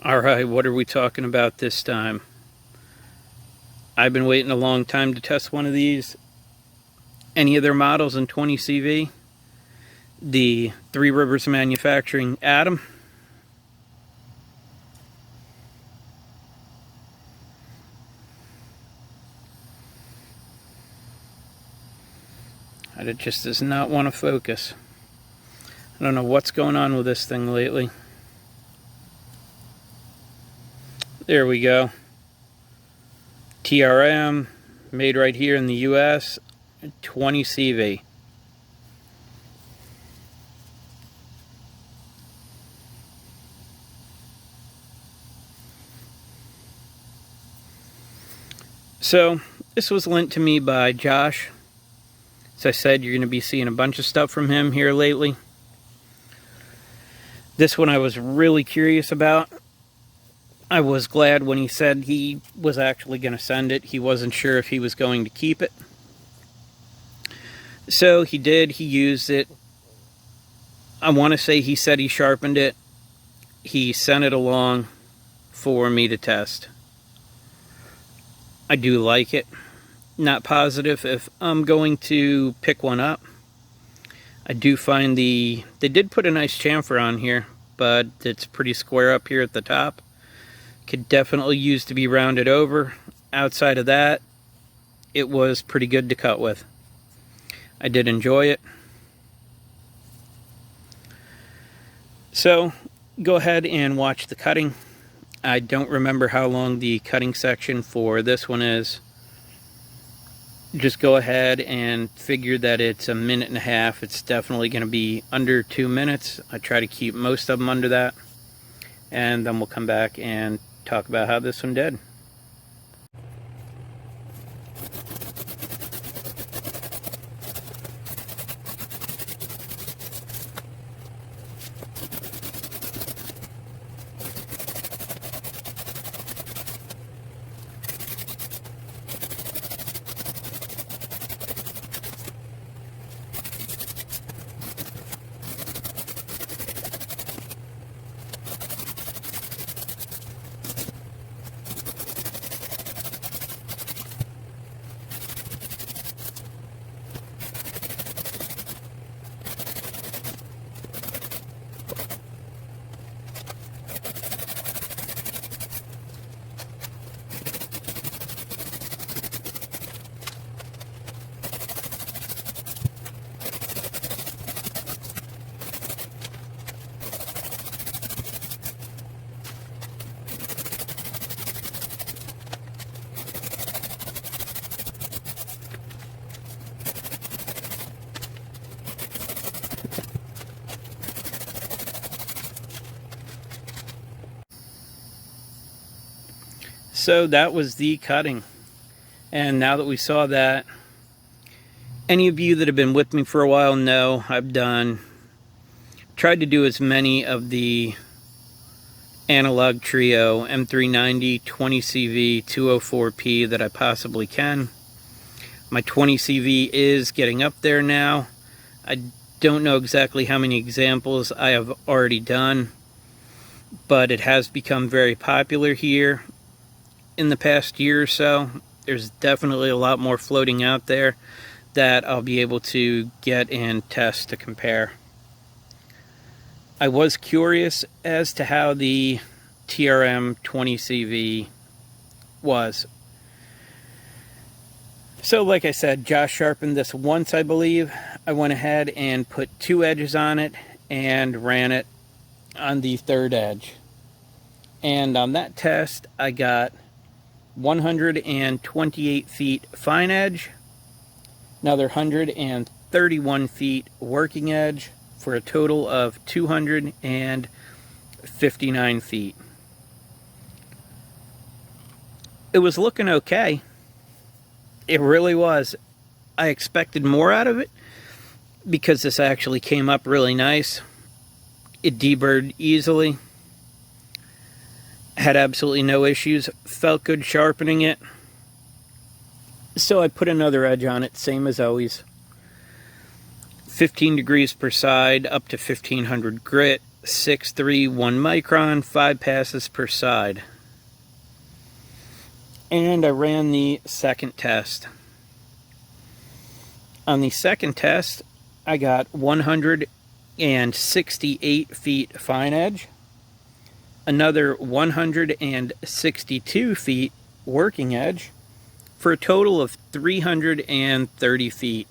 Alright, what are we talking about this time? I've been waiting a long time to test one of these. Any of their models in 20CV. The Three Rivers Manufacturing Atom. And it just does not want to focus. I don't know what's going on with this thing lately. There we go. TRM, made right here in the US, 20 CV. So, this was lent to me by Josh. As I said, you're going to be seeing a bunch of stuff from him here lately. This one I was really curious about. I was glad when he said he was actually going to send it. He wasn't sure if he was going to keep it. So he did. He used it. I want to say he said he sharpened it. He sent it along for me to test. I do like it. Not positive if I'm going to pick one up. I do find they did put a nice chamfer on here, but it's pretty square up here at the top. Could definitely use to be rounded over. Outside of that, it was pretty good to cut with. I did enjoy it. So, go ahead and watch the cutting. I don't remember how long the cutting section for this one is. Just go ahead and figure that it's a minute and a half. It's definitely going to be under 2 minutes. I try to keep most of them under that. And then we'll come back and talk about how this one did. So that was the cutting. And now that we saw that, any of you that have been with me for a while know I've tried to do as many of the analog trio M390, 20CV, 204P that I possibly can. My 20CV is getting up there now. I don't know exactly how many examples I have already done, but it has become very popular here in the past year or so. There's definitely a lot more floating out there that I'll be able to get and test to compare. I was curious as to how the TRM 20CV was. So like I said, Josh sharpened this once, I believe. I went ahead and put 2 edges on it and ran it on the 3rd edge. And on that test, I got 128 feet fine edge, another 131 feet working edge, for a total of 259 feet. It was looking okay. It really was. I expected more out of it because this actually came up really nice. It deburred easily. Had absolutely no issues. Felt good sharpening it. So I put another edge on it, same as always. 15 degrees per side, up to 1500 grit. 6.3, 1 micron, 5 passes per side. And I ran the second test. On the second test, I got 168 feet fine edge, another 162 feet working edge, for a total of 330 feet.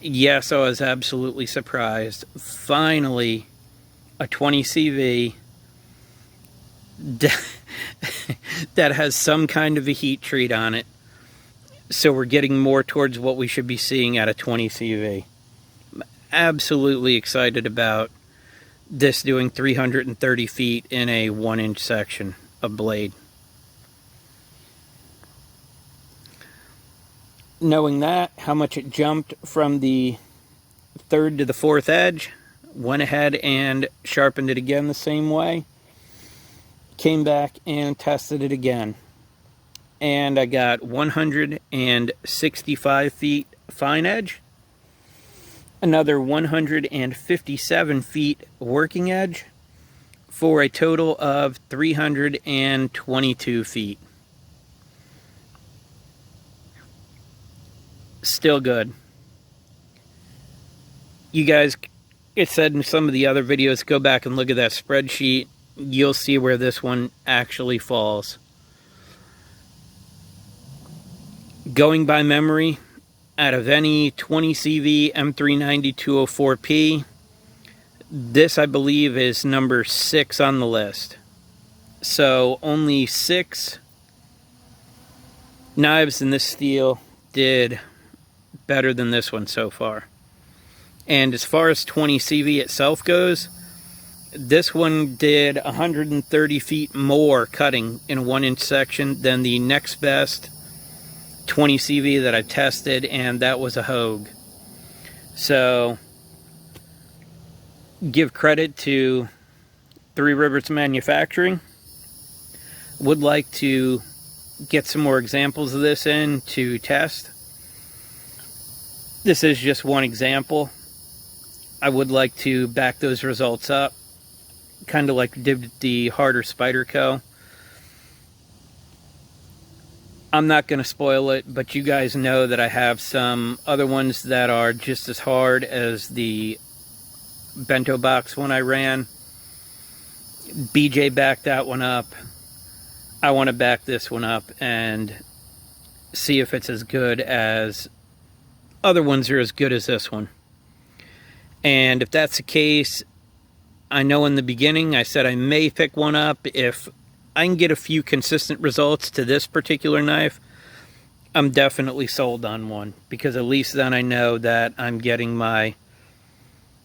Yes, I was absolutely surprised. Finally, a 20 CV that has some kind of a heat treat on it. So we're getting more towards what we should be seeing at a 20 CV. I'm absolutely excited about this doing 330 feet in a 1-inch section of blade. Knowing that, how much it jumped from the third to the fourth edge, went ahead and sharpened it again the same way. Came back and tested it again. And I got 165 feet fine edge, another 157 feet working edge, for a total of 322 feet. Still good. You guys, it said in some of the other videos, go back and look at that spreadsheet. You'll see where this one actually falls. Going by memory, out of any 20 CV M390 204P, this I believe is number 6 on the list. So only 6 knives in this steel did better than this one so far. And as far as 20 CV itself goes, this one did 130 feet more cutting in a 1-inch section than the next best 20 CV that I tested, and that was a Hogue. So give credit to Three Rivers Manufacturing. Would like to get some more examples of this in to test. This is just one example. I would like to back those results up, kind of like did the Harder Spyderco. I'm not going to spoil it, but you guys know that I have some other ones that are just as hard as the bento box one I ran. BJ backed that one up. I want to back this one up and see if it's as good as other ones are as good as this one. And if that's the case, I know in the beginning I said I may pick one up if I can get a few consistent results to this particular knife. I'm definitely sold on one, because at least then I know that I'm getting my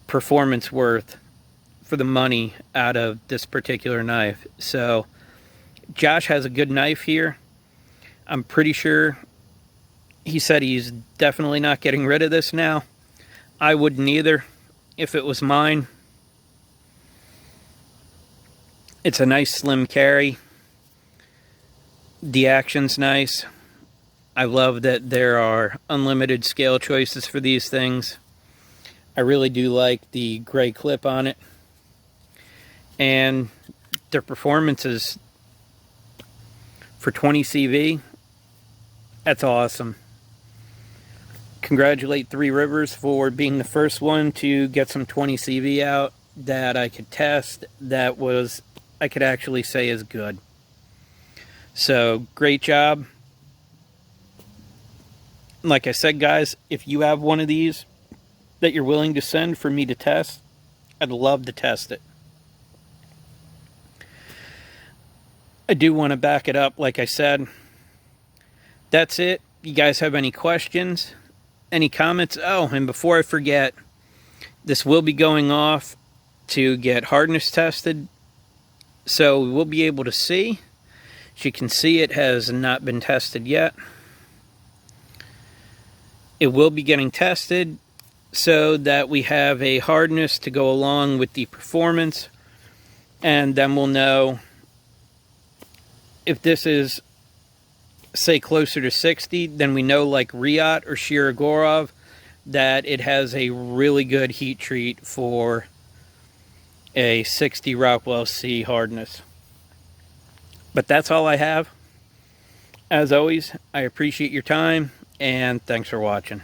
performance worth for the money out of this particular knife. So Josh has a good knife here. I'm pretty sure he said he's definitely not getting rid of this now. I wouldn't either if it was mine. It's a nice slim carry. The action's nice. I love that there are unlimited scale choices for these things. I really do like the gray clip on it. And their performances for 20 CV, that's awesome. Congratulate Three Rivers for being the first one to get some 20 CV out that I could test, that was, I could actually say is good. So, great job. Like I said, guys, if you have one of these that you're willing to send for me to test, I'd love to test it. I do want to back it up, like I said. That's it. You guys have any questions? Any comments? Oh, and before I forget, this will be going off to get hardness tested. So we will be able to see. As you can see, it has not been tested yet. It will be getting tested so that we have a hardness to go along with the performance. And then we'll know if this is, say, closer to 60, then we know, like Riot or Shirogorov, that it has a really good heat treat for a 60 Rockwell C hardness. But that's all I have. As always, I appreciate your time, and thanks for watching.